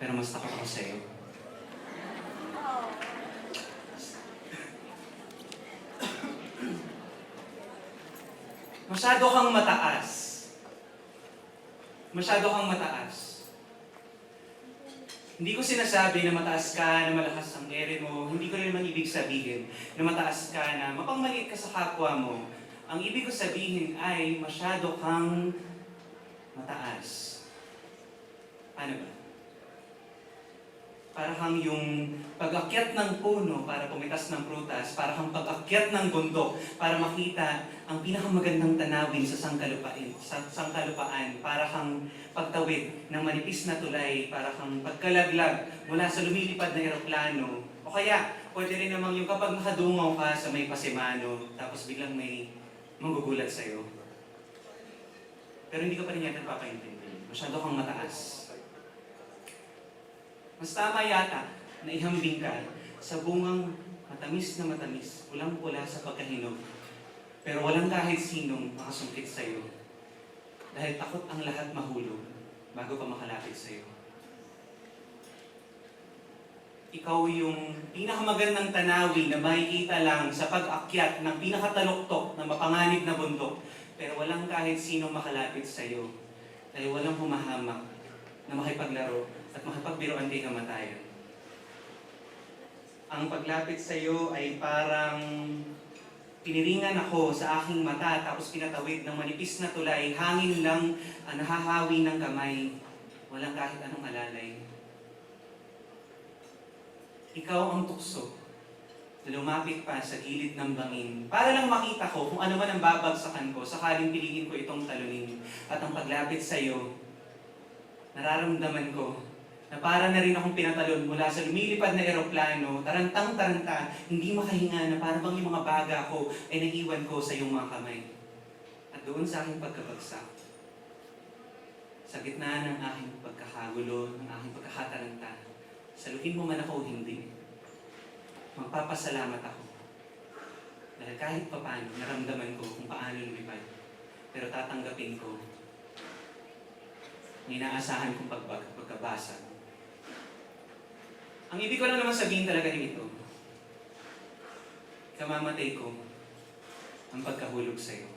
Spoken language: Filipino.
Pero mas takot ako sa'yo. Masyado kang mataas. Masyado kang mataas. Hindi ko sinasabi na mataas ka, na malakas ang ere mo. Hindi ko rin naman ibig sabihin na mataas ka, na mapangmaliit ka sa kapwa mo. Ang ibig ko sabihin ay masyado kang mataas. Ano ba? Para kang yung pag-akyat ng puno para pumitas ng prutas, para kang pag-akyat ng bundok para makita ang pinakamagandang tanawin sa sangkalupaan, para kang pagtawid ng manipis na tulay, para kang pagkalaglag mula sa lumilipad na eroplano. O kaya, pwede rin namang yung kapag nakadungaw ka sa may pasimano, tapos biglang may manggugulat sa'yo. Pero hindi ka pa rin yata papaintindi. Masyado kang mataas. Mas tama yata na ihambing ka sa bungang matamis na matamis, pulang-pula sa pagkahinog. Pero walang kahit sinong makasungkit sa'yo. Dahil takot ang lahat mahulog bago pa makalapit sa'yo. Ikaw yung pinakamagandang tanawin na makikita lang sa pag-akyat ng pinakataluktok na mapanganib na bundok. Pero walang kahit sinong makalapit sa'yo. Dahil walang humahamak na makipaglaro at makipagbiruan kay kamatayan. Ang paglapit sa iyo ay parang piniringan ako sa aking mata tapos pinatawid ng manipis na tulay, hangin lang ang nahahawi ng kamay, walang kahit anong alalay. Ikaw ang tukso na lumapit pa sa gilid ng bangin para lang makita ko kung ano man ang babagsakan ko sakaling piliin ko itong talunin. At ang paglapit sa iyo, nararamdaman ko na para na rin akong pinatalon mula sa lumilipad na eroplano, tarantang-taranta, hindi makahinga na para bang yung mga baga ko ay naiwan ko sa iyong mga kamay. At doon sa aking pagkabagsak, sa gitna ng aking pagkakagulo, ng aking pagkakataranta, saluhin mo man ako o hindi, magpapasalamat ako. Dahil kahit papaano, naramdaman ko kung paano lumipad. Pero tatanggapin ko ang inaasahan kong pagkabasa. Ang ibig ko lang naman sabihin talaga dito, kamamatay ko ang pagkahulog sa iyo.